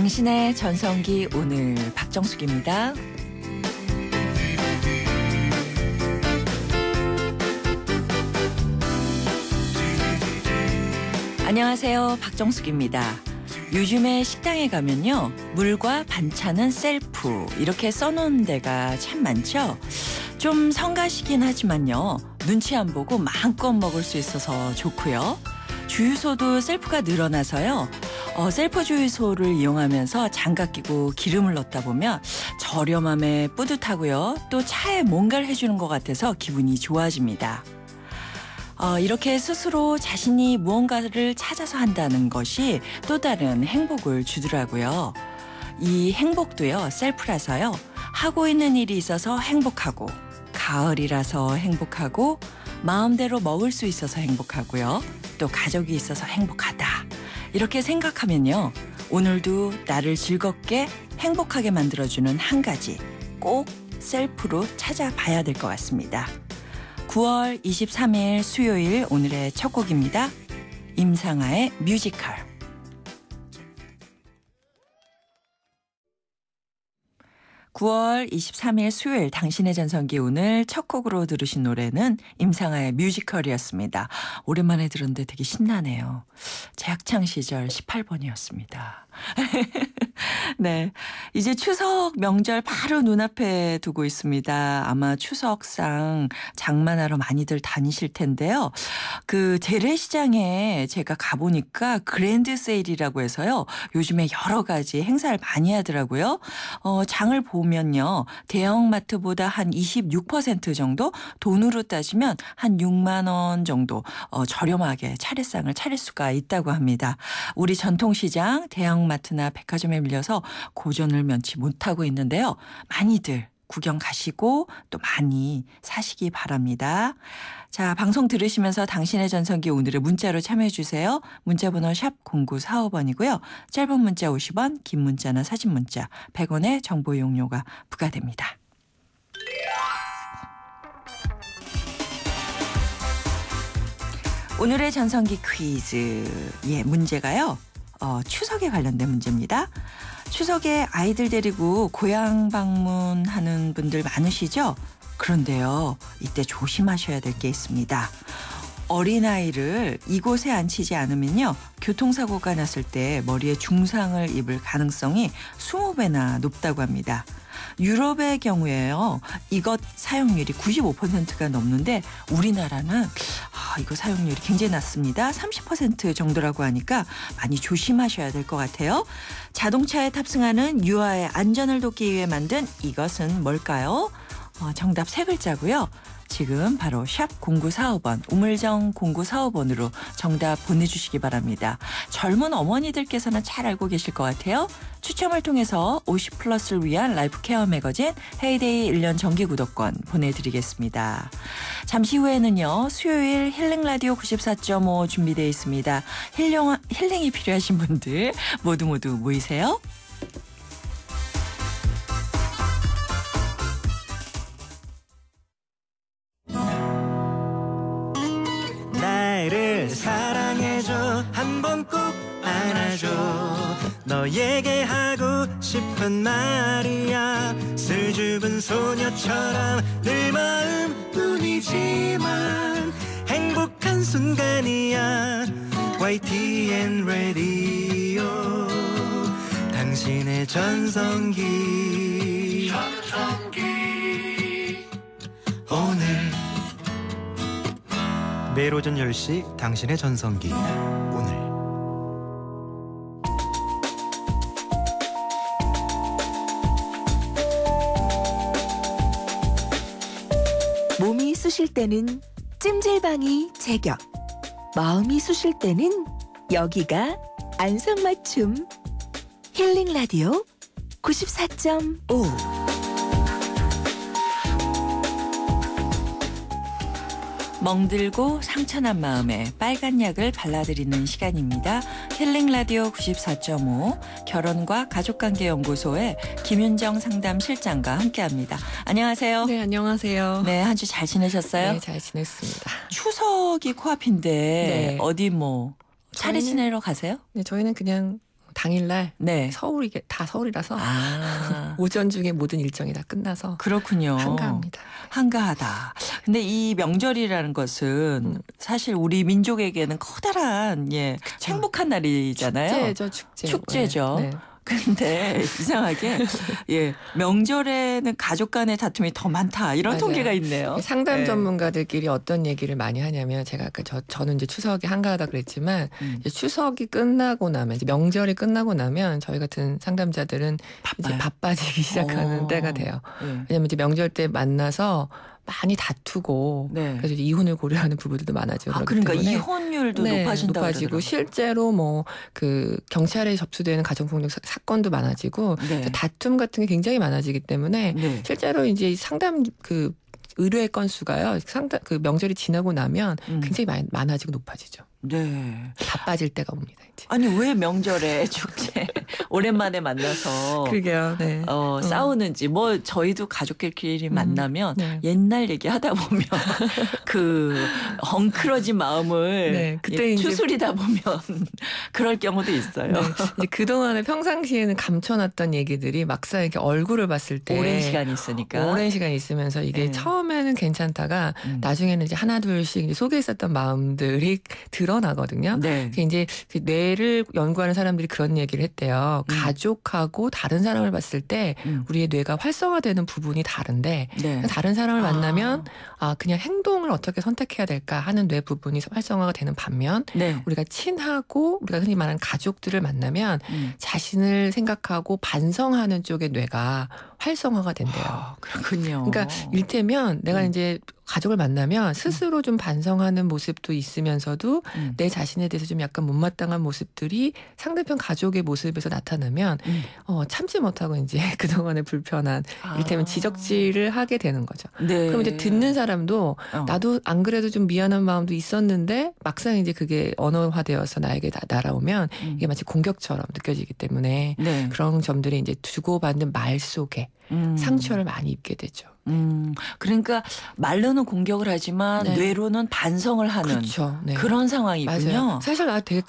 당신의 전성기 오늘 박정숙입니다. 안녕하세요. 박정숙입니다. 요즘에 식당에 가면요. 물과 반찬은 셀프 이렇게 써놓은 데가 참 많죠. 좀 성가시긴 하지만요. 눈치 안 보고 마음껏 먹을 수 있어서 좋고요. 주유소도 셀프가 늘어나서요. 셀프 주유소를 이용하면서 장갑 끼고 기름을 넣다 보면 저렴함에 뿌듯하고요. 또 차에 뭔가를 해주는 것 같아서 기분이 좋아집니다. 이렇게 스스로 자신이 무언가를 찾아서 한다는 것이 또 다른 행복을 주더라고요. 이 행복도요. 셀프라서요. 하고 있는 일이 있어서 행복하고 가을이라서 행복하고 마음대로 먹을 수 있어서 행복하고요. 또 가족이 있어서 행복하다. 이렇게 생각하면요. 오늘도 나를 즐겁게 행복하게 만들어주는 한 가지 꼭 셀프로 찾아봐야 될 것 같습니다. 9월 23일 수요일 오늘의 첫 곡입니다. 임상아의 뮤지컬. 9월 23일 수요일 당신의 전성기 오늘 첫 곡으로 들으신 노래는 임상아의 뮤지컬이었습니다. 오랜만에 들었는데 되게 신나네요. 제 학창 시절 18번이었습니다. 네, 이제 추석 명절 바로 눈앞에 두고 있습니다. 아마 추석상 장만하러 많이들 다니실 텐데요. 그 재래시장에 제가 가보니까 그랜드 세일이라고 해서요. 요즘에 여러 가지 행사를 많이 하더라고요. 장을 보면요. 대형마트보다 한 26% 정도, 돈으로 따지면 한 6만 원 정도 저렴하게 차례상을 차릴 수가 있다고 합니다. 우리 전통시장 대형마트나 백화점에 밀려서 고전을 면치 못하고 있는데요. 많이들 구경 가시고 또 많이 사시기 바랍니다. 자, 방송 들으시면서 당신의 전성기 오늘의 문자로 참여해 주세요. 문자번호 샵 0945번이고요. 짧은 문자 50원, 긴 문자나 사진 문자 100원의 정보 이용료가 부과됩니다. 오늘의 전성기 퀴즈. 문제가요. 추석에 관련된 문제입니다. 추석에 아이들 데리고 고향 방문하는 분들 많으시죠? 그런데요, 이때 조심하셔야 될 게 있습니다. 어린아이를 이곳에 앉히지 않으면요, 교통사고가 났을 때 머리에 중상을 입을 가능성이 20배나 높다고 합니다. 유럽의 경우에요, 이것 사용률이 95%가 넘는데 우리나라는 이거 사용률이 굉장히 낮습니다. 30% 정도라고 하니까 많이 조심하셔야 될 것 같아요. 자동차에 탑승하는 유아의 안전을 돕기 위해 만든 이것은 뭘까요? 정답 세 글자고요. 지금 바로 샵 0945번, 우물정 0945번으로 정답 보내주시기 바랍니다. 젊은 어머니들께서는 잘 알고 계실 것 같아요. 추첨을 통해서 50플러스를 위한 라이프 케어 매거진 헤이데이 1년 정기 구독권 보내드리겠습니다. 잠시 후에는요. 수요일 힐링 라디오 94.5 준비되어 있습니다. 힐링이 필요하신 분들 모두 모이세요. 나를 사랑해줘, 한번 꼭 안아줘. 너에게 하고 싶은 말이야. 슬줍은 소녀처럼 늘 마음뿐이지만 행복한 순간이야. YTN 라디오 당신의 전성기 오늘 매일 오전 10시 당신의 전성기 오늘. 몸이 쑤실 때는 찜질방이 제격, 마음이 쑤실 때는 여기가 안성맞춤. 힐링 라디오 94.5. 멍들고 상처난 마음에 빨간 약을 발라드리는 시간입니다. 힐링 라디오 94.5 결혼과 가족관계연구소의 김윤정 상담실장과 함께합니다. 안녕하세요. 네, 안녕하세요. 네, 한 주 잘 지내셨어요? 네, 잘 지냈습니다. 추석이 코앞인데 네. 어디 차례 저희는- 지내러 가세요? 네, 저희는 그냥 당일날 네. 서울이 다 서울이라서 아. 오전 중에 모든 일정이 다 끝나서 그렇군요. 한가합니다. 한가하다. 근데 이 명절이라는 것은 사실 우리 민족에게는 커다란 행복한 날이잖아요. 축제죠. 네. 근데 이상하게 명절에는 가족 간의 다툼이 더 많다 이런 맞아요. 통계가 있네요. 상담 네. 전문가들끼리 어떤 얘기를 많이 하냐면 제가 아까 저는 이제 추석이 한가하다 그랬지만 이제 추석이 끝나고 나면 이제 명절이 끝나고 나면 저희 같은 상담자들은 이제 바빠지기 시작하는 때가 돼요. 네. 왜냐면 이제 명절 때 만나서 많이 다투고 네. 그래서 이제 이혼을 고려하는 부부들도 많아지고 그렇기 그러니까 때문에 이혼율도 높아진다고 높아지고 그러더라고요. 실제로 뭐 그 경찰에 접수되는 가정폭력 사건도 많아지고 네. 다툼 같은 게 굉장히 많아지기 때문에 네. 실제로 이제 상담 그 의뢰 건수가요. 상담 그 명절이 지나고 나면 굉장히 많아지고 높아지죠. 네. 바빠질 때가 옵니다. 이제. 아니 왜 명절에 축제 오랜만에 만나서 그러게요. 네. 싸우는지 뭐 저희도 가족끼리 만나면 네. 옛날 얘기하다 보면 그 엉클어진 마음을 네, 그때 추스리다 보면 그럴 경우도 있어요. 네. 이제 그동안에 평상시에는 감춰놨던 얘기들이 막상 이렇게 얼굴을 봤을 때 오랜 시간이 있으니까 오랜 시간이 있으면서 이게 네. 처음에는 괜찮다가 나중에는 이제 하나 둘씩 이제 속에 있었던 마음들이 드러나거든요. 네. 이제 그 뇌를 연구하는 사람들이 그런 얘기를 했대요. 가족하고 다른 사람을 봤을 때 우리의 뇌가 활성화되는 부분이 다른데 네. 다른 사람을 만나면 그냥 행동을 어떻게 선택해야 될까 하는 뇌 부분이 활성화가 되는 반면 네. 우리가 친하고 우리가 흔히 말하는 가족들을 만나면 자신을 생각하고 반성하는 쪽의 뇌가 활성화가 된대요. 그렇군요. 그러니까 일테면 내가 이제 가족을 만나면 스스로 좀 반성하는 모습도 있으면서도 내 자신에 대해서 좀 약간 못마땅한 모습들이 상대편 가족의 모습에서 나타나면 참지 못하고 이제 그동안의 불편한 일테면 지적질을 하게 되는 거죠. 네. 그럼 이제 듣는 사람도 나도 안 그래도 좀 미안한 마음도 있었는데 막상 이제 그게 언어화되어서 나에게 날아오면 이게 마치 공격처럼 느껴지기 때문에 네. 그런 점들이 이제 주고받는 말 속에 상처를 많이 입게 되죠. 그러니까 말로는 공격을 하지만 네. 뇌로는 반성을 하는 그렇죠. 네. 그런 상황이군요. 맞아요. 사실 나 되게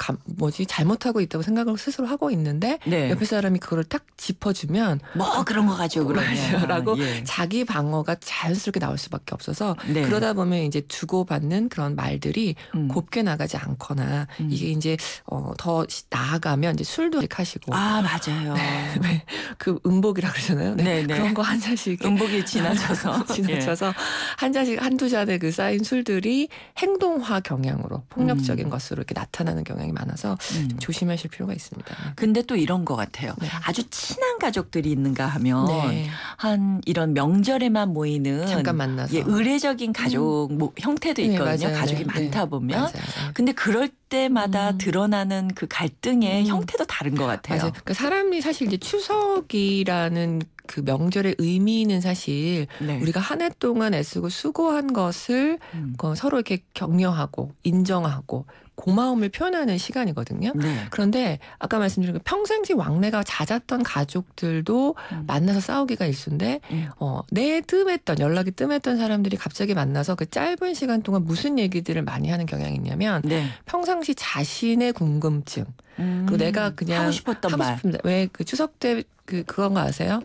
잘못하고 있다고 생각을 스스로 하고 있는데 네. 옆에 사람이 그걸 딱 짚어주면 뭐 그런 거 가지고 그러냐 라고 예. 자기 방어가 자연스럽게 나올 수밖에 없어서 네. 그러다 보면 이제 주고받는 그런 말들이 곱게 나가지 않거나 이게 이제 더 나아가면 이제 술도 하시고 맞아요. 네. 그 음복이라 그러잖아요. 네. 네. 그런 거 한 잔씩 음복이 지나쳐서 지나쳐서 한 잔씩 한두 잔에 그 쌓인 술들이 행동화 경향으로 폭력적인 것으로 이렇게 나타나는 경향이 많아서 좀 조심하실 필요가 있습니다. 근데 또 이런 것 같아요. 네. 아주 친한 가족들이 있는가 하면 네. 한 이런 명절에만 모이는 잠깐 만나서 의례적인 가족 형태도 네, 있거든요. 맞아요. 가족이 네. 많다 보면. 맞아요. 근데 그럴 때마다 드러나는 그 갈등의 형태도 다른 것 같아요. 맞아요. 그러니까 사람이 사실 이제 추석이라는 그 명절의 의미는 사실 네. 우리가 한 해 동안 애쓰고 수고한 것을 서로 이렇게 격려하고 인정하고 고마움을 표현하는 시간이거든요. 네. 그런데 아까 말씀드린 평상시 왕래가 잦았던 가족들도 만나서 싸우기가 일쑤인데 내 뜸했던 연락이 뜸했던 사람들이 갑자기 만나서 그 짧은 시간 동안 무슨 얘기들을 많이 하는 경향이 있냐면 네. 평상시 자신의 궁금증 그리고 내가 그냥 하고 싶었던 말. 왜 그 추석 때 그건 거 아세요?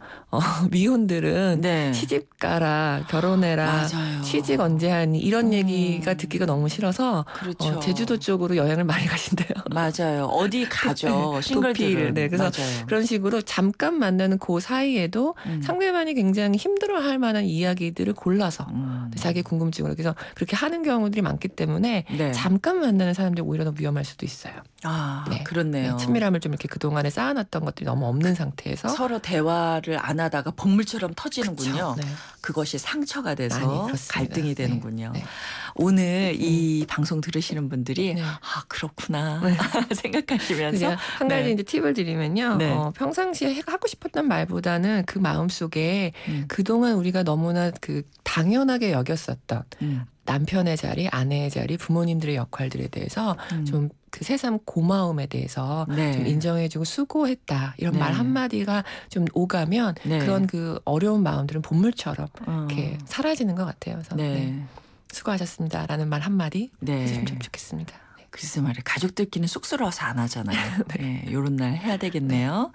미혼들은 네. 시집 가라, 결혼해라, 맞아요. 취직 언제 하니 이런 얘기가 듣기가 너무 싫어서 그렇죠. 제주도 쪽으로 여행을 많이 가신대요. 맞아요. 어디 가죠. 싱글들은. 도피를. 네, 그래서 맞아요. 그런 식으로 잠깐 만나는 그 사이에도 상대방이 굉장히 힘들어할 만한 이야기들을 골라서 자기 궁금증으로 그래서 그렇게 하는 경우들이 많기 때문에 네. 잠깐 만나는 사람들이 오히려 더 위험할 수도 있어요. 네. 그렇네요. 네, 친밀함을 좀 이렇게 그동안에 쌓아놨던 것들이 너무 없는 상태에서 서로 대화를 안 하다가 bom물처럼 터지는군요. 그쵸. 네. 그것이 상처가 많이 돼서 그렇습니다. 갈등이 네. 되는군요. 네. 오늘 이 방송 들으시는 분들이 네. 그렇구나 네. 생각하시면서 제가 한 가지 네. 이제 팁을 드리면요. 네. 평상시에 하고 싶었던 말보다는 그 마음속에 그동안 우리가 너무나 그 당연하게 여겼었던 남편의 자리, 아내의 자리, 부모님들의 역할들에 대해서 좀 그 새삼 고마움에 대해서 네. 좀 인정해주고 수고했다 이런 네. 말 한마디가 좀 오가면 네. 그런 그 어려운 마음들은 본물처럼 이렇게 사라지는 것 같아요. 그래서 네. 네. 수고하셨습니다라는 말 한마디 네. 해주시면 좀 좋겠습니다. 네. 글쎄 말이에요. 가족들끼리는 쑥스러워서 안 하잖아요. 네. 요런 날 해야 되겠네요.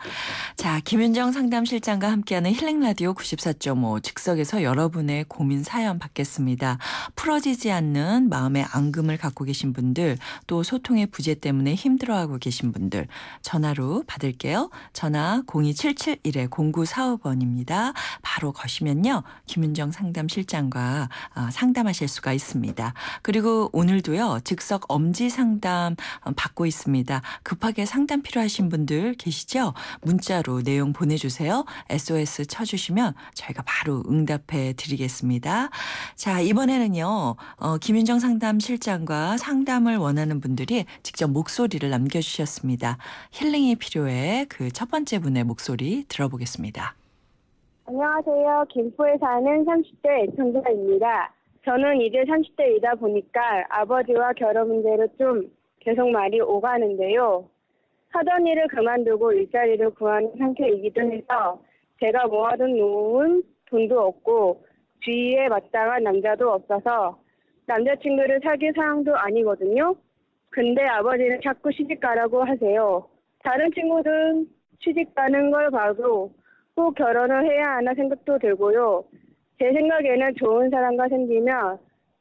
자, 김윤정 상담실장과 함께하는 힐링라디오 94.5 즉석에서 여러분의 고민 사연 받겠습니다. 풀어지지 않는 마음의 앙금을 갖고 계신 분들, 또 소통의 부재 때문에 힘들어하고 계신 분들 전화로 받을게요. 전화 02771-0945번입니다. 바로 거시면요. 김윤정 상담실장과 상담하실 수가 있습니다. 그리고 오늘도요. 즉석 엄지 상담 받고 있습니다. 급하게 상담 필요하신 분들 계시죠? 문자로 내용 보내주세요. SOS 쳐주시면 저희가 바로 응답해 드리겠습니다. 자, 이번에는요. 김윤정 상담실장과 상담을 원하는 분들이 직접 목소리를 남겨주셨습니다. 힐링이 필요해 그 첫 번째 분의 목소리 들어보겠습니다. 안녕하세요. 김포에 사는 30대 애청자입니다. 저는 이제 30대이다 보니까 아버지와 결혼 문제로 좀 계속 말이 오가는데요. 하던 일을 그만두고 일자리를 구하는 상태이기도 해서 제가 모아둔 돈도 없고 주위에 마땅한 남자도 없어서 남자친구를 사귈 상황도 아니거든요. 근데 아버지는 자꾸 시집가라고 하세요. 다른 친구들은 시집 가는 걸 봐도 꼭 결혼을 해야 하나 생각도 들고요. 제 생각에는 좋은 사람과 생기면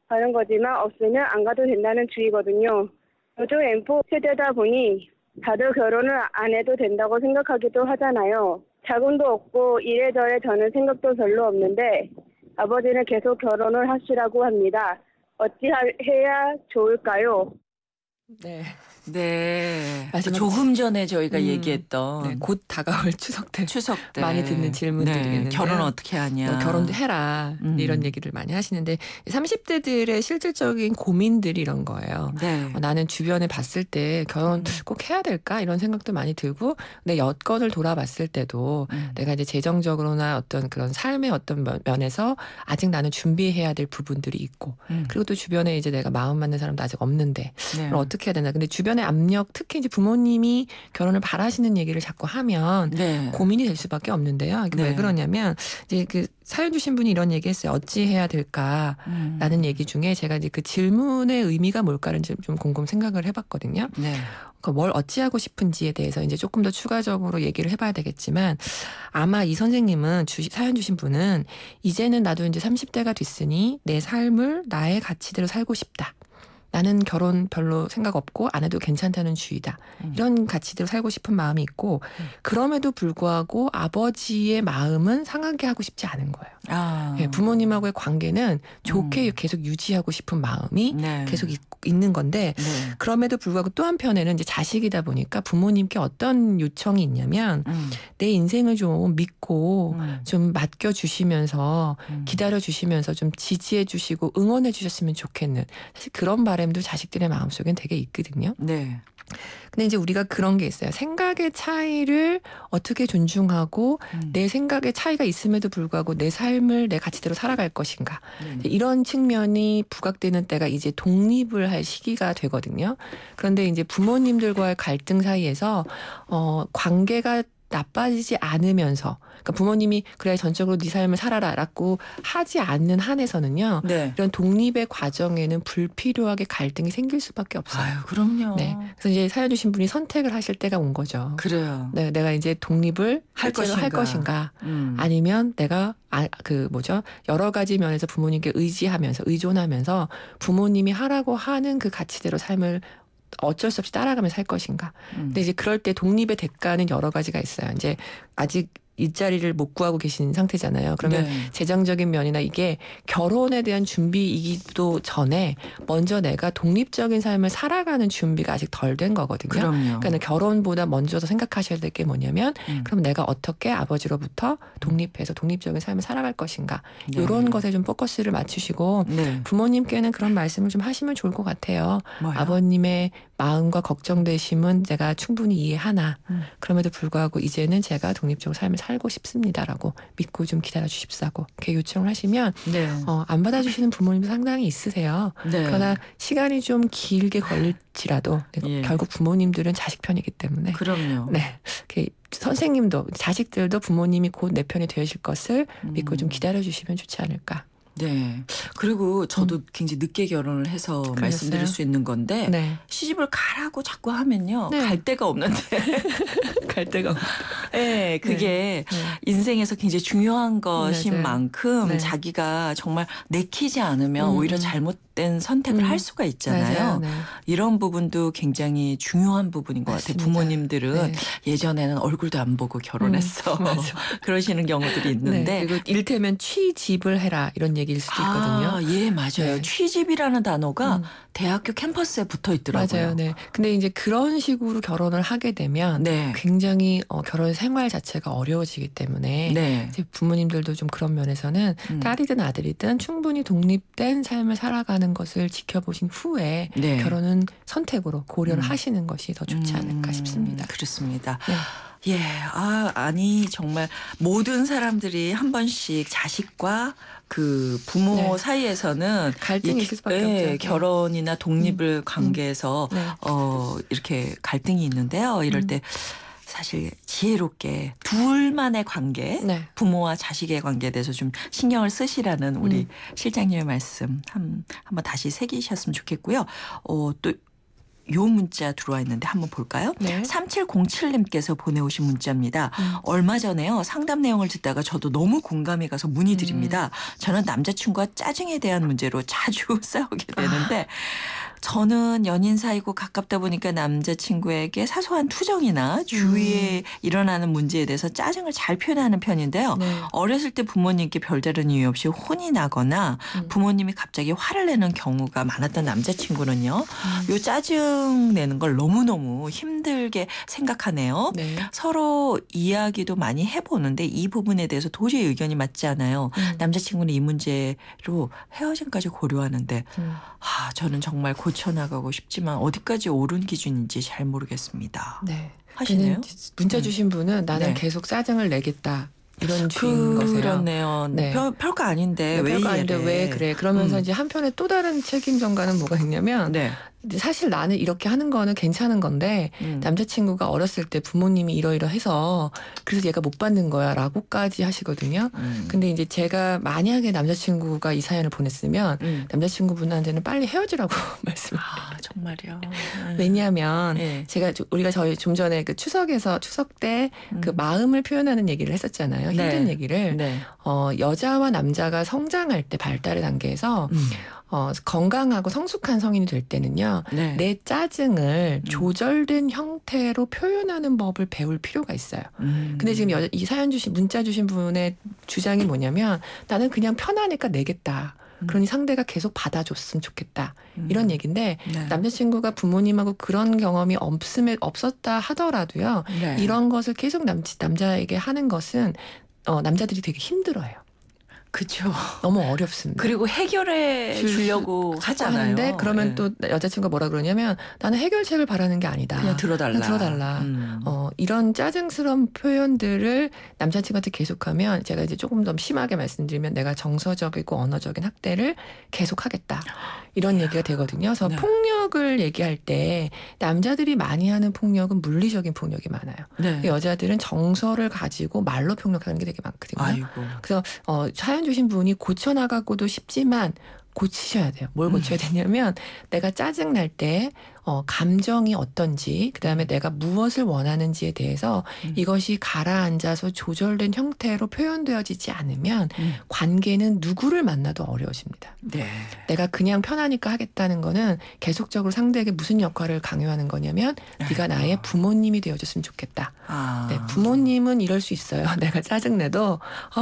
가는 거지만 없으면 안 가도 된다는 주의거든요. 요즘 M4 세대다 보니 다들 결혼을 안 해도 된다고 생각하기도 하잖아요. 자금도 없고 이래저래 저는 생각도 별로 없는데 아버지는 계속 결혼을 하시라고 합니다. 어찌해야 좋을까요? 네. 네. 마지막 조금 전에 저희가 얘기했던 네, 곧 다가올 추석 때 많이 듣는 질문들이겠는데요. 네, 결혼 어떻게 하냐. 결혼도 해라. 이런 얘기를 많이 하시는데 30대들의 실질적인 고민들이 이런 거예요. 네. 나는 주변에 봤을 때 결혼 꼭 해야 될까? 이런 생각도 많이 들고 내 여건을 돌아봤을 때도 내가 이제 재정적으로나 어떤 그런 삶의 어떤 면에서 아직 나는 준비해야 될 부분들이 있고 그리고 또 주변에 이제 내가 마음 맞는 사람도 아직 없는데 네. 그럼 어떻게 해야 되나. 근데 주변의 압력, 특히 이제 부모님이 결혼을 바라시는 얘기를 자꾸 하면 네. 고민이 될 수밖에 없는데요. 이게 네. 왜 그러냐면 이제 그 사연 주신 분이 이런 얘기했어요. 어찌 해야 될까라는 얘기 중에 제가 이제 그 질문의 의미가 뭘까를 좀 곰곰 생각을 해봤거든요. 네. 그러니까 뭘 어찌하고 싶은지에 대해서 이제 조금 더 추가적으로 얘기를 해봐야 되겠지만 아마 이 선생님은 사연 주신 분은 이제는 나도 이제 30대가 됐으니 내 삶을 나의 가치대로 살고 싶다. 나는 결혼 별로 생각 없고 안 해도 괜찮다는 주의다. 이런 가치대로 살고 싶은 마음이 있고 그럼에도 불구하고 아버지의 마음은 상하게 하고 싶지 않은 거예요. 네, 부모님하고의 관계는 좋게 계속 유지하고 싶은 마음이 네. 계속 있는 건데 네. 그럼에도 불구하고 또 한편에는 이제 자식이다 보니까 부모님께 어떤 요청이 있냐면 내 인생을 좀 믿고 좀 맡겨주시면서 기다려주시면서 좀 지지해주시고 응원해주셨으면 좋겠는 사실 그런 바람도 자식들의 마음속엔 되게 있거든요. 네. 근데 이제 우리가 그런 게 있어요. 생각의 차이를 어떻게 존중하고 내 생각의 차이가 있음에도 불구하고 내 삶을 내 가치대로 살아갈 것인가. 이런 측면이 부각되는 때가 이제 독립을 할 시기가 되거든요. 그런데 이제 부모님들과의 갈등 사이에서 관계가 나빠지지 않으면서 그러니까 부모님이 그래 전적으로 네 삶을 살아라라고 하지 않는 한에서는요. 네. 이런 독립의 과정에는 불필요하게 갈등이 생길 수밖에 없어요. 아유, 그럼요. 네. 그래서 이제 사연 주신 분이 선택을 하실 때가 온 거죠. 그래요. 네, 내가 이제 독립을 할 것인가 아니면 내가 여러 가지 면에서 부모님께 의지하면서 의존하면서 부모님이 하라고 하는 그 가치대로 삶을 어쩔 수 없이 따라가면서 살 것인가. 근데 이제 그럴 때 독립의 대가는 여러 가지가 있어요. 이제 아직 일자리를 못 구하고 계신 상태잖아요. 그러면 재정적인 면이나 이게 결혼에 대한 준비이기도 전에 먼저 내가 독립적인 삶을 살아가는 준비가 아직 덜 된 거거든요. 그럼요. 그러니까 결혼보다 먼저 더 생각하셔야 될 게 뭐냐면 그럼 내가 어떻게 아버지로부터 독립해서 독립적인 삶을 살아갈 것인가. 이런 것에 좀 포커스를 맞추시고 부모님께는 그런 말씀을 좀 하시면 좋을 것 같아요. 뭐요? 아버님의 마음과 걱정되심은 제가 충분히 이해하나 그럼에도 불구하고 이제는 제가 독립적으로 삶을 살고 싶습니다라고 믿고 좀 기다려 주십사고 이렇게 요청을 하시면 안 받아주시는 부모님도 상당히 있으세요. 그러나 시간이 좀 길게 걸릴지라도 결국 부모님들은 자식 편이기 때문에 그럼요. 네, 선생님도 자식들도 부모님이 곧 내 편이 되실 것을 믿고 좀 기다려 주시면 좋지 않을까. 네. 그리고 저도 굉장히 늦게 결혼을 해서 그랬어요? 말씀드릴 수 있는 건데 네. 시집을 가라고 자꾸 하면요. 네. 갈 데가 없는데. 갈 데가 없. 네, 그게 네. 인생에서 굉장히 중요한 것인 맞아요. 만큼 네. 자기가 정말 내키지 않으면 오히려 잘못된 선택을 할 수가 있잖아요. 맞아요. 네. 이런 부분도 굉장히 중요한 부분인 것 같아요. 맞습니다. 부모님들은 네. 예전에는 얼굴도 안 보고 결혼했어. 맞아. 그러시는 경우들이 있는데. 네. 그리고 일테면 취집을 해라 이런 얘기일 수도 있거든요. 아, 예, 맞아요. 네. 취집이라는 단어가 대학교 캠퍼스에 붙어 있더라고요. 맞아요. 네. 근데 이제 그런 식으로 결혼을 하게 되면 네. 굉장히 결혼 생활 자체가 어려워지기 때문에 네. 이제 부모님들도 좀 그런 면에서는 딸이든 아들이든 충분히 독립된 삶을 살아가는 것을 지켜보신 후에 네. 결혼은 선택으로 고려를 하시는 것이 더 좋지 않을까 싶습니다. 그렇습니다. 네. 예, 아니 정말 모든 사람들이 한 번씩 자식과 그 부모 네. 사이에서는 갈등이 있을 수밖에 없죠. 네. 결혼이나 독립을 관계에서 네. 이렇게 갈등이 있는데요. 이럴 때 사실 지혜롭게 둘만의 관계, 네. 부모와 자식의 관계에 대해서 좀 신경을 쓰시라는 우리 실장님의 말씀 한번 다시 새기셨으면 좋겠고요. 또 요 문자 들어와 있는데 한번 볼까요? 네. 3707님께서 보내오신 문자입니다. 얼마 전에요. 상담 내용을 듣다가 저도 너무 공감이 가서 문의드립니다. 저는 남자친구와 짜증에 대한 문제로 자주 싸우게 되는데 저는 연인 사이고 가깝다 보니까 남자친구에게 사소한 투정이나 주위에 일어나는 문제에 대해서 짜증을 잘 표현하는 편인데요. 네. 어렸을 때 부모님께 별다른 이유 없이 혼이 나거나 부모님이 갑자기 화를 내는 경우가 많았던 남자친구는요. 요 짜증 내는 걸 너무너무 힘들게 생각하네요. 네. 서로 이야기도 많이 해보는데 이 부분에 대해서 도저히 의견이 맞지 않아요. 남자친구는 이 문제로 헤어짐까지 고려하는데 저는 정말 고쳐나가고 싶지만 어디까지 옳은 기준인지 잘 모르겠습니다. 네. 하시네요? 문자 주신 분은 나는 네. 계속 짜증을 내겠다. 이런 주인 거세요. 그렇네요. 네. 별거 아닌데 네, 왜 별거 아닌데 이래. 왜 그래. 그러면서 이제 한편에 또 다른 책임 전가는 뭐가 있냐면 네. 사실 나는 이렇게 하는 거는 괜찮은 건데 남자친구가 어렸을 때 부모님이 이러이러해서 그래서 얘가 못 받는 거야 라고까지 하시거든요. 근데 이제 제가 만약에 남자친구가 이 사연을 보냈으면 남자친구분한테는 빨리 헤어지라고 말씀을 정말요. 왜냐하면 네. 우리가 저희 좀 전에 그 추석 때 그 마음을 표현하는 얘기를 했었잖아요. 힘든 네. 얘기를. 네. 여자와 남자가 성장할 때 발달의 단계에서 건강하고 성숙한 성인이 될 때는요. 네. 내 짜증을 조절된 형태로 표현하는 법을 배울 필요가 있어요. 근데 지금 이 사연 문자 주신 분의 주장이 뭐냐면 나는 그냥 편하니까 내겠다. 그러니 상대가 계속 받아줬으면 좋겠다. 이런 얘기인데 네. 남자친구가 부모님하고 그런 경험이 없었다 하더라도요. 네. 이런 것을 계속 남자에게 하는 것은 남자들이 되게 힘들어요. 그렇죠. 너무 어렵습니다. 그리고 해결해 주려고 하잖아요. 하는데 그러면 네. 또 여자친구가 뭐라 그러냐면 나는 해결책을 바라는 게 아니다. 그냥 들어달라. 그냥 들어달라. 이런 짜증스러운 표현들을 남자친구한테 계속하면 제가 이제 조금 더 심하게 말씀드리면 내가 정서적이고 언어적인 학대를 계속하겠다. 이런 얘기가 되거든요. 그래서 네. 폭력을 얘기할 때 남자들이 많이 하는 폭력은 물리적인 폭력이 많아요. 네. 여자들은 정서를 가지고 말로 폭력하는 게 되게 많거든요. 아이고. 그래서 사연 주신 분이 고쳐나가고도 싶지만 고치셔야 돼요. 뭘 고쳐야 되냐면 내가 짜증 날 때 감정이 어떤지 그다음에 내가 무엇을 원하는지에 대해서 이것이 가라앉아서 조절된 형태로 표현되어지지 않으면 관계는 누구를 만나도 어려워집니다. 네. 내가 그냥 편하니까 하겠다는 거는 계속적으로 상대에게 무슨 역할을 강요하는 거냐면 네가 나의 부모님이 되어줬으면 좋겠다. 네, 부모님은 이럴 수 있어요. 내가 짜증내도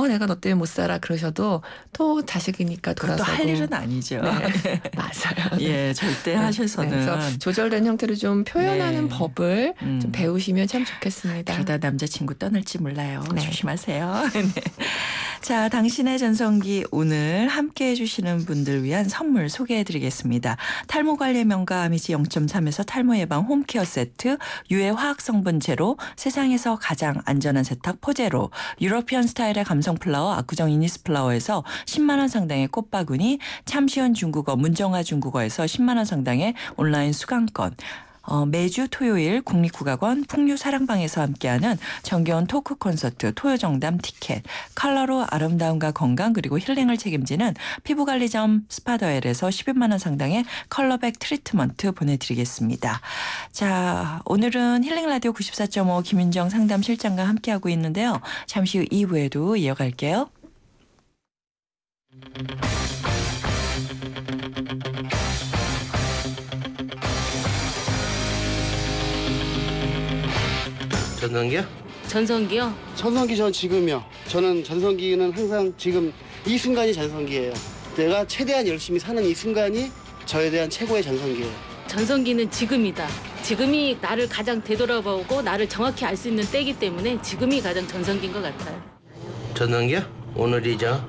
내가 너 때문에 못 살아 그러셔도 또 자식이니까 돌아서고. 그것도 할 일은 아니죠. 네, 맞아요. 예, 절대 하셔서는. 네, 그래서 조절된 형태를 좀 표현하는 네. 법을 좀 배우시면 참 좋겠습니다. 그러다 남자친구 떠날지 몰라요. 네. 조심하세요. 네. 자, 당신의 전성기 오늘 함께 해주시는 분들 위한 선물 소개해드리겠습니다. 탈모 관리 명가 아미지 0.3에서 탈모 예방 홈케어 세트, 유해 화학 성분 제로, 세상에서 가장 안전한 세탁 포제로, 유러피언 스타일의 감성 플라워 압구정 이니스 플라워에서 10만 원 상당의 꽃바구니, 참 쉬운 중국어 문정아 중국어에서 10만 원 상당의 온라인 수강권, 매주 토요일 국립국악원 풍류사랑방에서 함께하는 정겨운 토크 콘서트 토요정담 티켓, 컬러로 아름다움과 건강 그리고 힐링을 책임지는 피부관리점 스파더엘에서 11만 원 상당의 컬러백 트리트먼트 보내드리겠습니다. 자, 오늘은 힐링라디오 94.5 김윤정 상담실장과 함께하고 있는데요. 잠시 후 2부에도 이어갈게요. 전성기요? 전성기요? 전성기 전 지금이요. 저는 전성기는 항상 지금 이 순간이 전성기예요. 내가 최대한 열심히 사는 이 순간이 저에 대한 최고의 전성기예요. 전성기는 지금이다. 지금이 나를 가장 되돌아보고 나를 정확히 알 수 있는 때이기 때문에 지금이 가장 전성기인 것 같아요. 전성기요? 오늘이죠.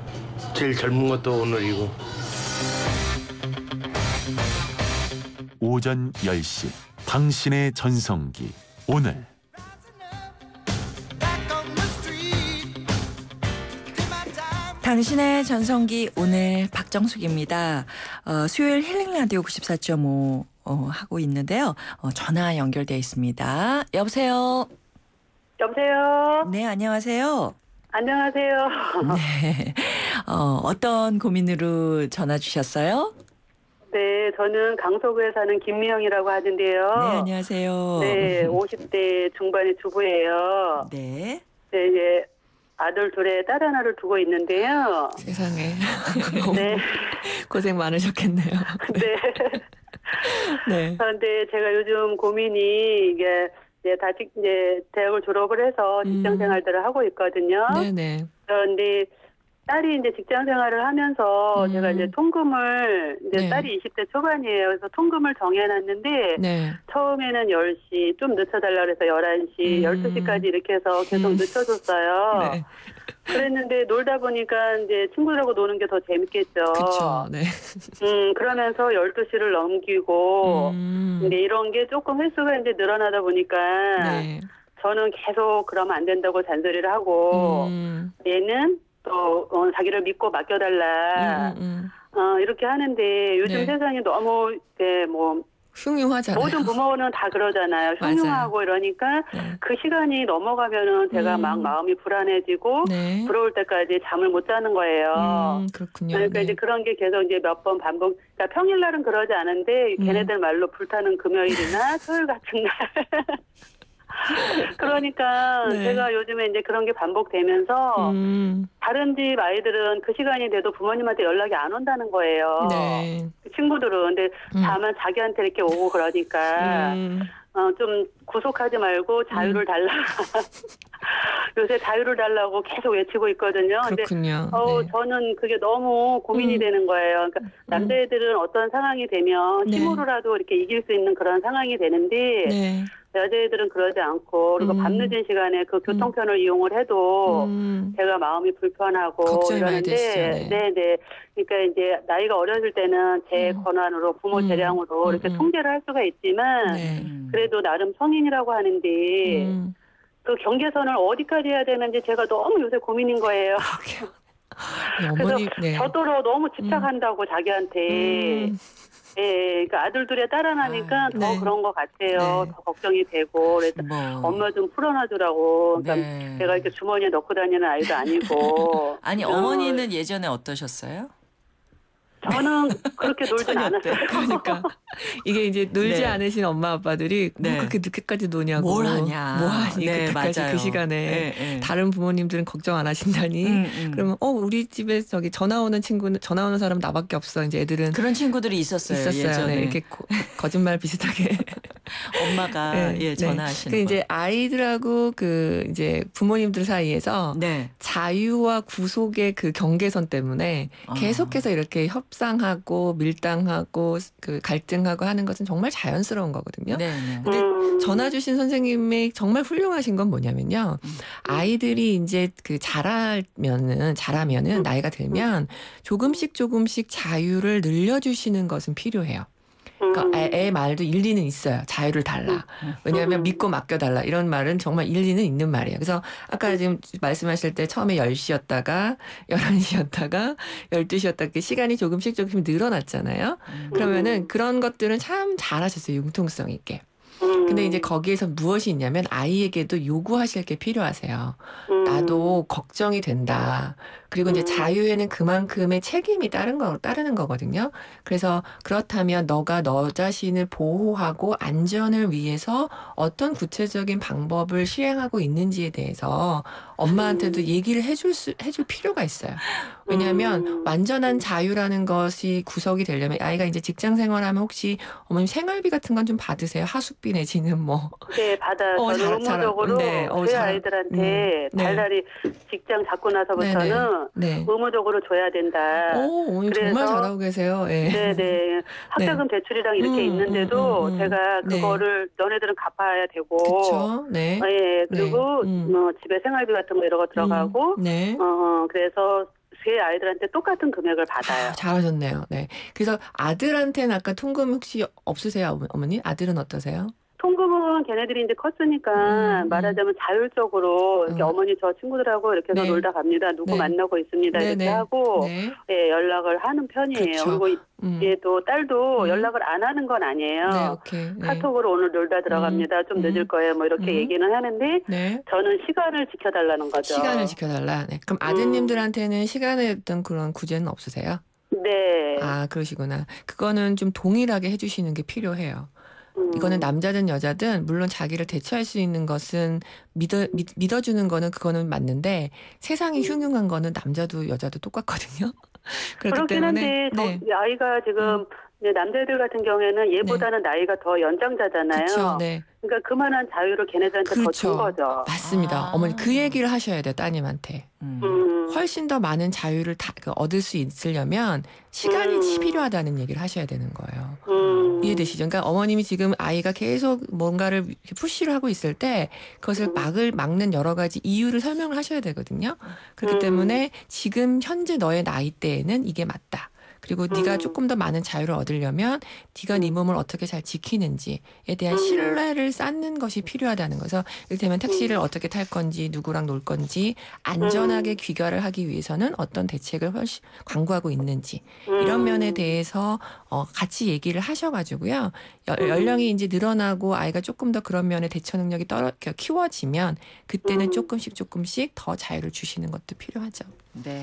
제일 젊은 것도 오늘이고. 오전 10시 당신의 전성기 오늘. 당신의 전성기 오늘 박정숙입니다. 수요일 힐링라디오 94.5 하고 있는데요. 전화 연결돼 있습니다. 여보세요. 여보세요. 네, 안녕하세요. 안녕하세요. 네. 어떤 고민으로 전화 주셨어요? 네, 저는 강서구에 사는 김미영이라고 하는데요. 네, 안녕하세요. 네, 50대 중반의 주부예요. 네. 네, 이제 아들 둘에 딸 하나를 두고 있는데요. 세상에. 네. 고생 많으셨겠네요. 네. 네. 그런데 제가 요즘 고민이 이게 이제 대학을 졸업을 해서 직장 생활들을 하고 있거든요. 네네. 그런데 딸이 이제 직장 생활을 하면서 제가 이제 통금을 이제 네. 딸이 20대 초반이에요. 그래서 통금을 정해놨는데 네. 처음에는 10시 좀 늦춰달라 그래서 11시, 12시까지 이렇게 해서 계속 늦춰줬어요. 네. 그랬는데 놀다 보니까 이제 친구들하고 노는 게 더 재밌겠죠. 그렇죠. 네. 그러면서 12시를 넘기고 근데 이런 게 조금 횟수가 이제 늘어나다 보니까 네. 저는 계속 그러면 안 된다고 잔소리를 하고 얘는 또 자기를 믿고 맡겨달라 이렇게 하는데 요즘 네. 세상이 너무 뭐 흉흉하잖아요. 모든 부모는 다 그러잖아요. 맞아요. 흉흉하고 이러니까 네. 그 시간이 넘어가면은 제가 막 마음이 불안해지고 네. 들어올 때까지 잠을 못 자는 거예요. 그렇군요. 그러니까 네. 이제 그런 게 계속 이제 몇 번 반복. 그러니까 평일날은 그러지 않은데 걔네들 말로 불타는 금요일이나 토요일 같은 날. 그러니까 네. 제가 요즘에 이제 그런 게 반복되면서 다른 집 아이들은 그 시간이 돼도 부모님한테 연락이 안 온다는 거예요. 네. 친구들은. 근데 다만 자기한테 이렇게 오고 그러니까 좀 구속하지 말고 자유를 달라. 요새 자유를 달라고 계속 외치고 있거든요. 그렇군요. 근데 네. 저는 그게 너무 고민이 되는 거예요. 그러니까 남자애들은 어떤 상황이 되면 네. 힘으로라도 이렇게 이길 수 있는 그런 상황이 되는데 네. 여자애들은 그러지 않고 그리고 밤늦은 시간에 그 교통편을 이용을 해도 제가 마음이 불편하고 걱정이 많이 이러는데 되시죠. 네. 네. 그러니까 이제 나이가 어렸을 때는 제 권한으로 부모 재량으로 이렇게 통제를 할 수가 있지만 네. 그래도 나름 성인이라고 하는데 그 경계선을 어디까지 해야 되는지 제가 너무 요새 고민인 거예요. 어머니, 그래서 네. 저더러 너무 집착한다고 자기한테. 예, 그러니까 아들 둘에 딸 하나니까 더 네. 그런 것 같아요. 네. 더 걱정이 되고 그래서 뭐. 엄마 좀 풀어놔주라고. 그러니까 네. 제가 이렇게 주머니에 넣고 다니는 아이도 아니고. 아니, 어머니는 예전에 어떠셨어요? 저는 그렇게 놀진 전혀 않았어요. 어때요? 그러니까 이게 이제 놀지 네. 않으신 엄마 아빠들이 뭐 네. 그렇게 늦게까지 노냐고 뭘 하냐. 뭐 하니 네, 그때까지 맞아요. 그 시간에 네, 네. 다른 부모님들은 걱정 안 하신다니 그러면 우리 집에 저기 전화 오는 친구는 전화 오는 사람 나밖에 없어 이제 애들은 그런 친구들이 있었어요. 예전에. 네, 이렇게 거짓말 비슷하게 엄마가 네, 예, 네. 전화하시는 그 이제 아이들하고 그 이제 부모님들 사이에서 네. 자유와 구속의 그 경계선 때문에 계속해서 이렇게 협상하고 밀당하고 그 갈등하고 하는 것은 정말 자연스러운 거거든요. 네, 네. 근데 전화 주신 선생님이 정말 훌륭하신 건 뭐냐면요. 아이들이 이제 그 자라면은 나이가 들면 조금씩 자유를 늘려주시는 것은 필요해요. 그러니까 애 말도 일리는 있어요. 자유를 달라. 왜냐하면 믿고 맡겨달라. 이런 말은 정말 일리는 있는 말이에요. 그래서 아까 지금 말씀하실 때 처음에 10시였다가 11시였다가 12시였다가 시간이 조금씩 늘어났잖아요. 그러면은 그런 것들은 참 잘하셨어요. 융통성 있게. 근데 이제 거기에서 무엇이 있냐면 아이에게도 요구하실 게 필요하세요. 나도 걱정이 된다. 그리고 이제 자유에는 그만큼의 책임이 따르는 거거든요. 그래서 그렇다면 너가 너 자신을 보호하고 안전을 위해서 어떤 구체적인 방법을 시행하고 있는지에 대해서 엄마한테도 얘기를 해줄 필요가 있어요. 왜냐하면 완전한 자유라는 것이 구석이 되려면 아이가 이제 직장 생활하면 혹시 어머님 생활비 같은 건 좀 받으세요? 하숙비 내지는 뭐. 네, 받아요. 저는 의무적으로 저희 아이들한테 달달이 직장 잡고 나서부터는 의무적으로 줘야 된다. 어머니 정말 잘하고 계세요. 네네. 학자금 대출이랑 이렇게 있는데도 제가 그거를 너네들은 갚아야 되고. 그렇죠. 네. 그리고 뭐 집에 생활비 같은 거 이런 거 들어가고. 그래서 제 아이들한테 똑같은 금액을 받아요. 잘하셨네요. 네. 그래서 아들한테는 아까 통금 혹시 없으세요, 어머니? 아들은 어떠세요? 통금은 걔네들이 이제 컸으니까 말하자면 자율적으로 이렇게 어머니 저 친구들하고 이렇게 해서 놀다 갑니다. 누구 만나고 있습니다. 이렇게 하고 연락을 하는 편이에요. 그리고 얘도 딸도 연락을 안 하는 건 아니에요. 카톡으로 오늘 놀다 들어갑니다. 좀 늦을 거예요. 뭐 이렇게 얘기는 하는데 저는 시간을 지켜달라는 거죠. 시간을 지켜달라. 네. 그럼 아드님들한테는 시간에 어떤 그런 구제는 없으세요? 네. 아, 그러시구나. 그거는 좀 동일하게 해주시는 게 필요해요. 이거는 남자든 여자든 물론 자기를 대처할 수 있는 것은 믿어주는 거는 그거는 맞는데 세상이 흉흉한 거는 남자도 여자도 똑같거든요. 그렇기 때문에 아이가 지금 남자애들 같은 경우에는 얘보다는 나이가 더 연장자잖아요. 그렇죠. 그러니까 그만한 자유를 걔네들한테 더 준 거죠. 맞습니다. 어머니 그 얘기를 하셔야 돼요. 따님한테. 훨씬 더 많은 자유를 얻을 수 있으려면 시간이 필요하다는 얘기를 하셔야 되는 거예요. 이해되시죠? 그러니까 어머님이 지금 아이가 계속 뭔가를 푸시를 하고 있을 때 그것을 막는 여러 가지 이유를 설명을 하셔야 되거든요. 그렇기 때문에 지금 현재 너의 나이대에는 이게 맞다. 그리고 네가 조금 더 많은 자유를 얻으려면 네가 네 몸을 어떻게 잘 지키는지에 대한 신뢰를 쌓는 것이 필요하다는 거죠. 이를테면 택시를 어떻게 탈 건지 누구랑 놀 건지 안전하게 귀가를 하기 위해서는 어떤 대책을 강구하고 있는지 이런 면에 대해서 같이 얘기를 하셔가지고요. 연령이 이제 늘어나고 아이가 조금 더 그런 면에 대처 능력이 키워지면 그때는 조금씩 더 자유를 주시는 것도 필요하죠. 네.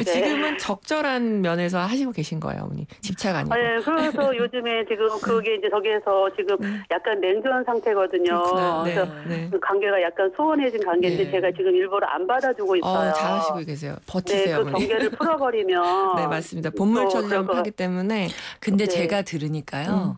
지금은 적절한 면에서 하시고 계신 거예요, 어머니. 집착 아니고. 네, 그래서 요즘에 지금 그게 이제 저기에서 지금 약간 냉전 상태거든요. 그래서 그 관계가 약간 소원해진 관계인데 제가 지금 일부러 안 받아주고 있어요. 잘하시고 계세요. 버티세요, 그 어머니. 경계를 풀어버리면. 네, 맞습니다. 본물처럼 하기 때문에. 근데 제가 들으니까요.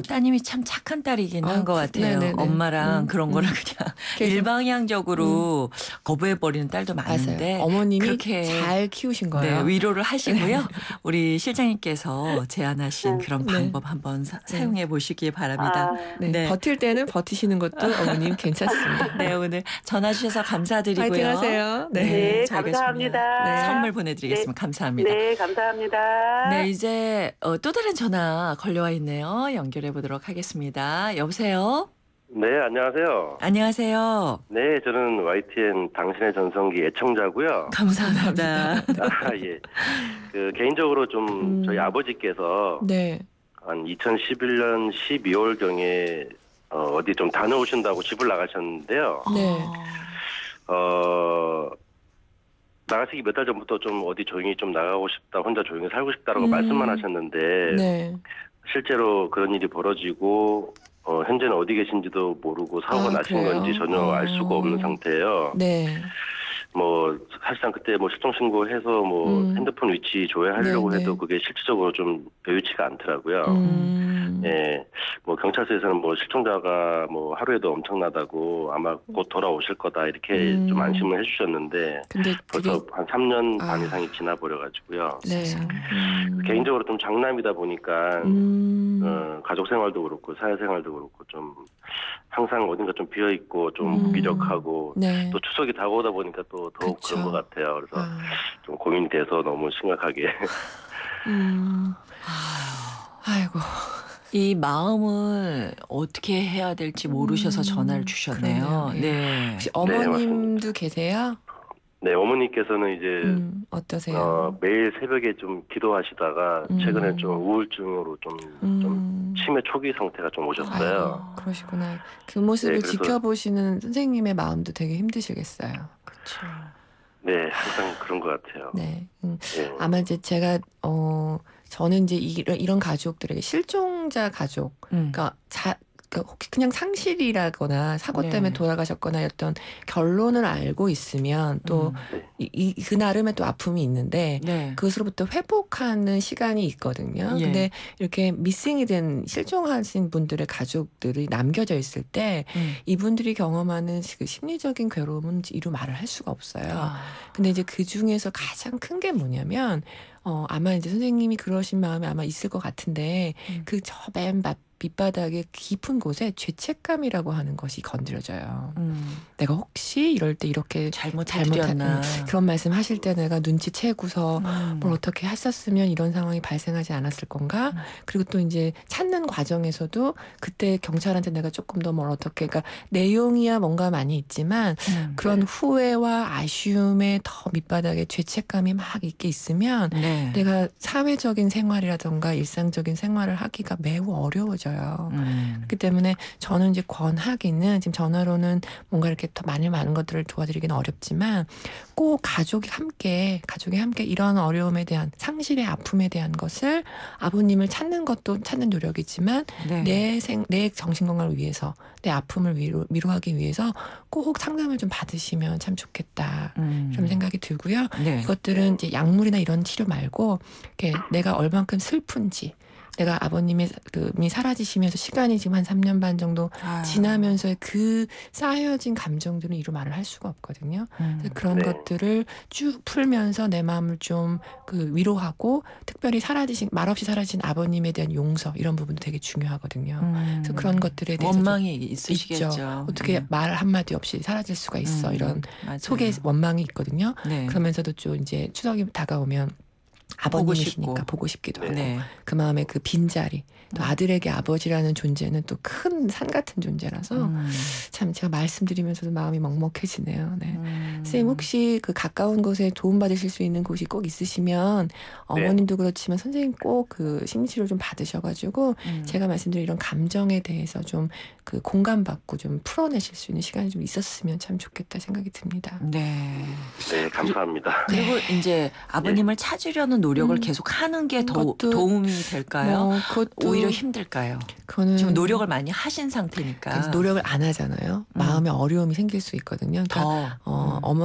따님이 참 착한 딸이긴 한 것 같아요. 엄마랑 그런 거를 그냥 일방향적으로 거부해버리는 딸도 많은데 어머님이 그렇게 잘 키우신 거예요. 위로를 하시고요. 우리 실장님께서 제안하신 그런 방법 한번 사용해 보시기 바랍니다. 버틸 때는 버티시는 것도 어머님 괜찮습니다. 네, 오늘 전화 주셔서 감사드리고요. 파이팅 하세요. 네, 감사합니다. 선물 보내드리겠습니다. 감사합니다. 네, 감사합니다. 네, 이제 또 다른 전화 걸려와 있네요. 연결해 보도록 하겠습니다. 여보세요? 네, 안녕하세요. 안녕하세요. 네, 저는 YTN 당신의 전성기 애청자고요. 감사합니다. 예. 개인적으로 좀 저희 아버지께서 한 2011년 12월경에 어디 좀 다녀오신다고 집을 나가셨는데요. 나가시기 몇 달 전부터 좀 어디 조용히 좀 나가고 싶다, 혼자 조용히 살고 싶다라고 말씀만 하셨는데 실제로 그런 일이 벌어지고 현재는 어디 계신지도 모르고 사고가 나신 건지 전혀 알 수가 없는 상태예요. 뭐 사실상 그때 뭐 실종 신고해서 뭐 핸드폰 위치 조회하려고 해도 그게 실질적으로 좀 여유치가 않더라고요. 예, 뭐 경찰서에서는 뭐 실종자가 뭐 하루에도 엄청나다고 아마 곧 돌아오실 거다 이렇게 좀 안심을 해주셨는데 벌써 한 3년 반 이상이 지나버려가지고요. 개인적으로 좀 장남이다 보니까 가족 생활도 그렇고 사회 생활도 그렇고 좀 항상 어딘가 좀 비어 있고 좀 무기력하고 또 추석이 다가오다 보니까 또 더욱 그런 것 같아요. 그래서 좀 고민이 돼서 너무 심각하게. 아이고. 이 마음을 어떻게 해야 될지 모르셔서 전화를 주셨네요. 혹시 어머님도 계세요? 네, 어머니께서는 이제 어떠세요? 매일 새벽에 좀 기도하시다가 최근에 좀 우울증으로 좀 치매 초기 상태가 좀 오셨어요. 아이고, 그러시구나. 그 모습을 지켜보시는 선생님의 마음도 되게 힘드시겠어요. 그렇죠. 네, 항상 그런 것 같아요. 네, 아마 이제 제가 저는 이제 이런 가족들에게 실종자 가족, 그러니까 혹시 그냥 상실이라거나 사고 때문에 돌아가셨거나 어떤 결론을 알고 있으면 또 그 나름의 또 아픔이 있는데 그것으로부터 회복하는 시간이 있거든요. 근데 이렇게 미싱이 된 실종하신 분들의 가족들이 남겨져 있을 때 이분들이 경험하는 그 심리적인 괴로움은 이루 말을 할 수가 없어요. 근데 이제 그 중에서 가장 큰 게 뭐냐면 아마 이제 선생님이 그러신 마음이 아마 있을 것 같은데 그 저 맨 밑바닥의 깊은 곳에 죄책감이라고 하는 것이 건드려져요. 내가 혹시 이럴 때 이렇게 잘못했나 그런 말씀 하실 때 내가 눈치채고서 뭘 어떻게 했었으면 이런 상황이 발생하지 않았을 건가? 그리고 또 이제 찾는 과정에서도 그때 경찰한테 내가 조금 더 뭘 어떻게, 그러니까 내용이야 뭔가 많이 있지만 그런 후회와 아쉬움의 더 밑바닥에 죄책감이 막 있게 있으면 내가 사회적인 생활이라던가 일상적인 생활을 하기가 매우 어려워져요. 그렇기 때문에 저는 이제 권하기는 지금 전화로는 뭔가 이렇게 더 많은 것들을 도와드리기는 어렵지만 꼭 가족이 함께 이런 어려움에 대한 상실의 아픔에 대한 것을 아버님을 찾는 것도 찾는 노력이지만 내 정신 건강을 위해서 내 아픔을 위로하기 위해서 꼭 상담을 좀 받으시면 참 좋겠다 이런 생각이 들고요. 이것들은 이제 약물이나 이런 치료 말고 이렇게 내가 얼만큼 슬픈지 내가 아버님이 사라지시면서 시간이 지금 한 3년 반 정도 지나면서의 그 쌓여진 감정들은 이루 말을 할 수가 없거든요. 그런 것들을 쭉 풀면서 내 마음을 좀 위로하고 특별히 말없이 사라진 아버님에 대한 용서 이런 부분도 되게 중요하거든요. 그래서 그런 것들에 대해서 원망이 있으시겠죠. 있죠. 어떻게 말 한마디 없이 사라질 수가 있어. 이런 속에 원망이 있거든요. 그러면서도 좀 이제 추석이 다가오면 아버님이시니까 보고 싶기도 하고 그 마음의 그 빈자리 또 아들에게 아버지라는 존재는 또 큰 산 같은 존재라서 참 제가 말씀드리면서도 마음이 먹먹해지네요. 선생님 혹시 그 가까운 곳에 도움받으실 수 있는 곳이 꼭 있으시면 어머님도 그렇지만 선생님 꼭 그 심리치료 좀 받으셔가지고 제가 말씀드린 이런 감정에 대해서 좀 그 공감받고 좀 풀어내실 수 있는 시간이 좀 있었으면 참 좋겠다 생각이 듭니다. 네, 감사합니다. 그리고 이제 아버님을 찾으려는 노력을 계속 하는 게 더 도움이 될까요? 오히려 힘들까요? 그거는 지금 노력을 많이 하신 상태니까. 노력을 안 하잖아요. 마음에 어려움이 생길 수 있거든요. 그러니까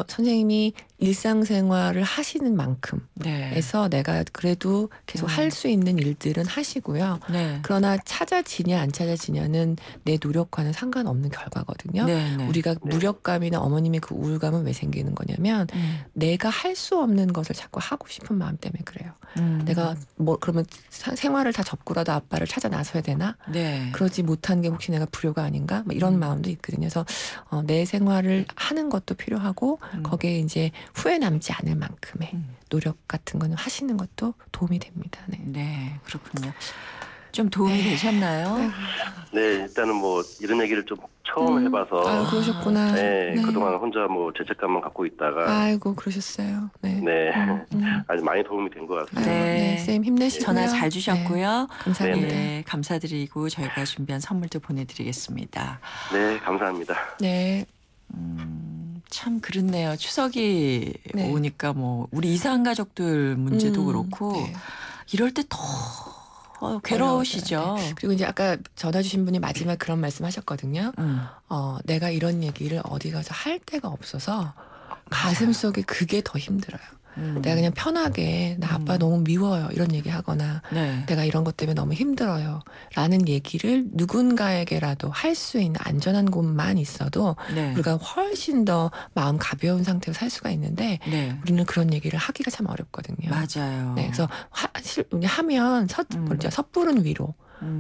선생님이 일상생활을 하시는 만큼에서 내가 그래도 계속 할 수 있는 일들은 하시고요. 그러나 찾아지냐 안 찾아지냐는 내 노력과는 상관없는 결과거든요. 우리가 무력감이나 어머님의 그 우울감은 왜 생기는 거냐면 내가 할 수 없는 것을 자꾸 하고 싶은 마음 때문에 그래요. 내가 그러면 생활을 다 접고라도 아빠를 찾아 나서야 되나? 그러지 못한 게 혹시 내가 불효가 아닌가? 이런 마음도 있거든요. 그래서 내 생활을 하는 것도 필요하고 거기에 이제 후회 남지 않을 만큼의 노력 같은 거는 하시는 것도 도움이 됩니다. 네, 그렇군요. 좀 도움이 되셨나요? 네, 일단은 뭐 이런 얘기를 좀 처음 해봐서. 그러셨구나. 그동안 혼자 뭐 죄책감만 갖고 있다가. 아이고, 그러셨어요. 아주 많이 도움이 된 것 같습니다. 선생님 힘내시고요. 전화 잘 주셨고요. 감사합니다. 네, 감사드리고 저희가 준비한 선물도 보내드리겠습니다. 네, 감사합니다. 참 그렇네요. 추석이 오니까 뭐 우리 이사한 가족들 문제도 그렇고 이럴 때 더 괴로우시죠. 그리고 이제 아까 전화 주신 분이 마지막 그런 말씀하셨거든요. 내가 이런 얘기를 어디 가서 할 데가 없어서 가슴 속에 그게 더 힘들어요. 내가 그냥 편하게 나 아빠 너무 미워요 이런 얘기하거나 내가 이런 것 때문에 너무 힘들어요 라는 얘기를 누군가에게라도 할 수 있는 안전한 곳만 있어도 우리가 훨씬 더 마음 가벼운 상태로 살 수가 있는데 우리는 그런 얘기를 하기가 참 어렵거든요. 맞아요. 그래서 하면 섣부른 위로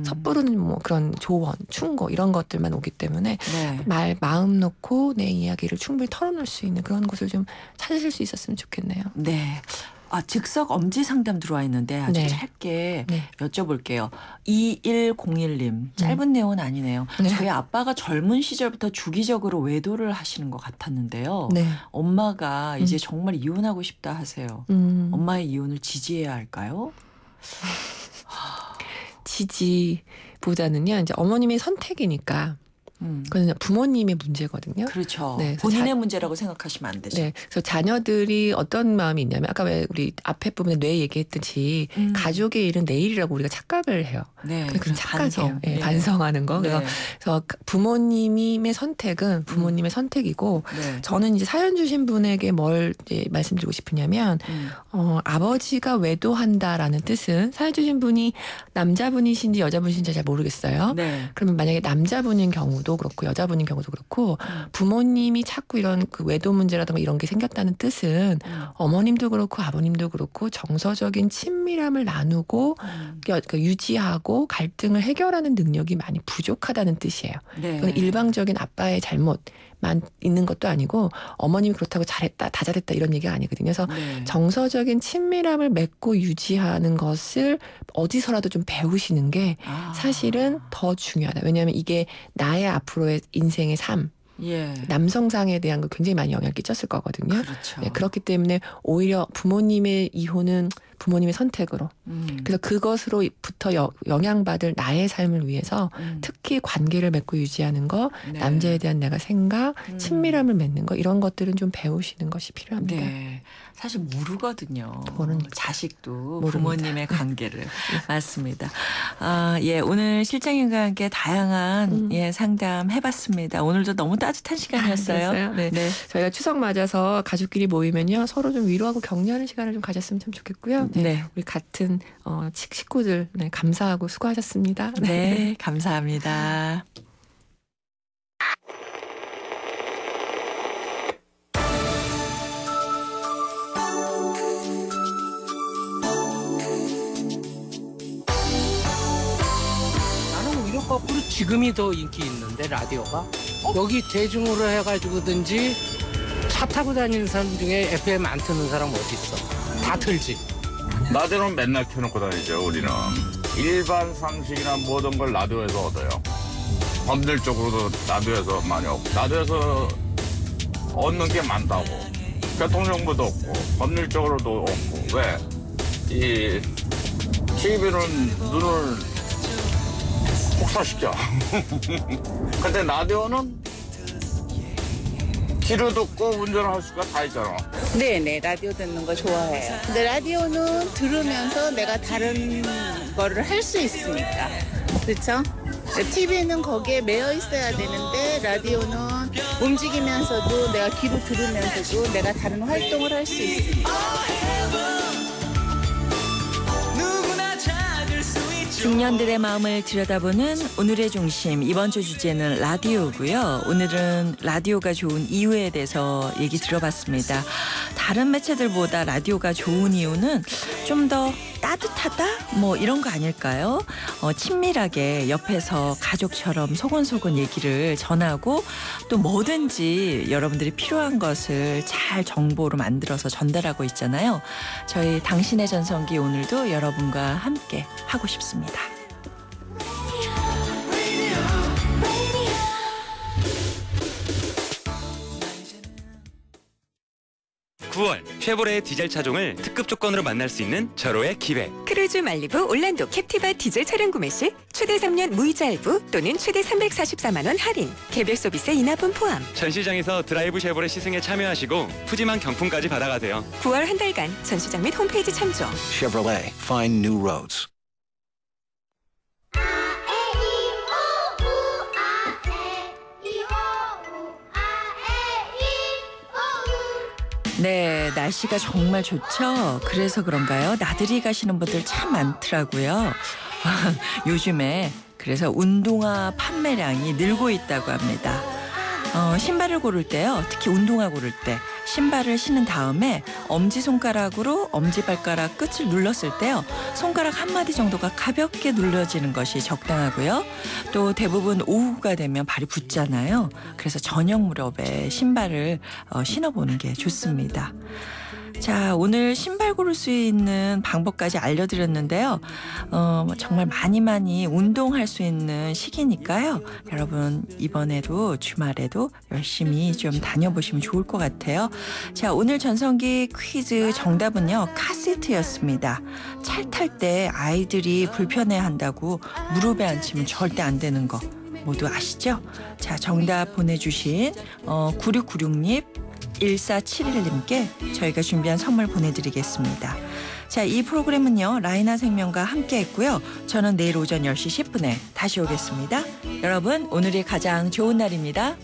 섣부른 뭐 그런 조언, 충고 이런 것들만 오기 때문에 마음 놓고 내 이야기를 충분히 털어놓을 수 있는 그런 곳을 좀 찾으실 수 있었으면 좋겠네요. 네. 즉석 엄지 상담 들어와 있는데 아주 네. 짧게 여쭤볼게요. 2101님. 짧은 내용은 아니네요. 저희 아빠가 젊은 시절부터 주기적으로 외도를 하시는 것 같았는데요. 엄마가 이제 정말 이혼하고 싶다 하세요. 엄마의 이혼을 지지해야 할까요? 지지보다는요. 이제 어머님의 선택이니까. 그건 부모님의 문제거든요. 그렇죠. 본인의 문제라고 생각하시면 안 되죠. 그래서 자녀들이 어떤 마음이 있냐면 아까 왜 우리 앞에 부분에 뇌 얘기했듯이 가족의 일은 내 일이라고 우리가 착각을 해요. 그런 착각이에요. 반성하는 거. 그래서 부모님의 선택은 부모님의 선택이고 저는 이제 사연 주신 분에게 뭘 이제 말씀드리고 싶으냐면 아버지가 외도한다라는 뜻은 사연 주신 분이 남자분이신지 여자분이신지 잘 모르겠어요. 그러면 만약에 남자분인 경우도 그렇고 여자분인 경우도 그렇고 부모님이 자꾸 이런 그 외도 문제라든가 이런 게 생겼다는 뜻은 어머님도 그렇고 아버님도 그렇고 정서적인 친밀함을 나누고 유지하고 갈등을 해결하는 능력이 많이 부족하다는 뜻이에요. 그건 일방적인 아빠의 잘못만 있는 것도 아니고 어머님이 그렇다고 잘했다 다 잘했다 이런 얘기가 아니거든요. 그래서 정서적인 친밀함을 맺고 유지하는 것을 어디서라도 좀 배우시는 게 사실은 더 중요하다. 왜냐하면 이게 나의 앞으로의 인생의 삶 남성상에 대한 거 굉장히 많이 영향을 끼쳤을 거거든요. 그렇기 때문에 오히려 부모님의 이혼은 부모님의 선택으로 그래서 그것으로부터 영향받을 나의 삶을 위해서 특히 관계를 맺고 유지하는 거 남자에 대한 내가 생각 친밀함을 맺는 거 이런 것들은 좀 배우시는 것이 필요합니다. 사실 모르거든요. 자식도 모릅니다. 부모님의 관계를. 맞습니다. 오늘 실장님과 함께 다양한 상담 해봤습니다. 오늘도 너무 따뜻한 시간이었어요. 저희가 추석 맞아서 가족끼리 모이면요 서로 좀 위로하고 격려하는 시간을 좀 가졌으면 참 좋겠고요. 우리 같은 식구들 감사하고 수고하셨습니다. 감사합니다. 거꾸로 지금이 더 인기 있는데 라디오가 여기 대중으로 해가지고든지 차 타고 다니는 사람 중에 FM 안 트는 사람 어디 있어? 다 틀지. 라디오는 맨날 켜놓고 다니죠. 우리는 일반 상식이나 모든 걸 라디오에서 얻어요. 법률적으로도 라디오에서 많이 얻고 라디오에서 얻는 게 많다고. 교통정보도 얻고 법률적으로도 얻고. 왜? 이 TV는 눈을 폭사시켜. 근데 라디오는 귀로 듣고 운전할 수가 다 있잖아. 네네, 라디오 듣는 거 좋아해요. 근데 라디오는 들으면서 내가 다른 거를 할 수 있으니까. 그렇죠? TV는 거기에 매여 있어야 되는데 라디오는 움직이면서도 내가 귀로 들으면서도 내가 다른 활동을 할 수 있으니까. 중년들의 마음을 들여다보는 오늘의 중심, 이번 주 주제는 라디오고요. 오늘은 라디오가 좋은 이유에 대해서 얘기 들어봤습니다. 다른 매체들보다 라디오가 좋은 이유는 좀 더 따뜻하다? 뭐 이런 거 아닐까요? 친밀하게 옆에서 가족처럼 소곤소곤 얘기를 전하고 또 뭐든지 여러분들이 필요한 것을 잘 정보로 만들어서 전달하고 있잖아요. 저희 당신의 전성기 오늘도 여러분과 함께 하고 싶습니다. 9월 쉐보레의 디젤 차종을 특급 조건으로 만날 수 있는 절호의 기회. 크루즈 말리부 올란도 캡티바 디젤 차량 구매 시 최대 3년 무이자 할부 또는 최대 344만 원 할인. 개별 서비스 인하분 포함. 전시장에서 드라이브 쉐보레 시승에 참여하시고 푸짐한 경품까지 받아가세요. 9월 한 달간 전시장 및 홈페이지 참조. Chevrolet, find new roads. 네, 날씨가 정말 좋죠. 그래서 그런가요? 나들이 가시는 분들 참 많더라고요. 요즘에 그래서 운동화 판매량이 늘고 있다고 합니다. 신발을 고를 때요. 특히 운동화 고를 때 신발을 신은 다음에 엄지손가락으로 엄지발가락 끝을 눌렀을 때요. 손가락 한마디 정도가 가볍게 눌러지는 것이 적당하고요. 또 대부분 오후가 되면 발이 붓잖아요. 그래서 저녁 무렵에 신발을 신어보는 게 좋습니다. 자, 오늘 신발 고를 수 있는 방법까지 알려드렸는데요. 정말 많이 운동할 수 있는 시기니까요. 여러분 이번에도 주말에도 열심히 좀 다녀보시면 좋을 것 같아요. 자, 오늘 전성기 퀴즈 정답은요. 카시트였습니다. 차 탈 때 아이들이 불편해한다고 무릎에 앉히면 절대 안 되는 거 모두 아시죠? 자, 정답 보내주신 9696님 1471님께 저희가 준비한 선물 보내드리겠습니다. 자, 이 프로그램은요. 라이나 생명과 함께 했고요. 저는 내일 오전 10시 10분에 다시 오겠습니다. 여러분 오늘이 가장 좋은 날입니다.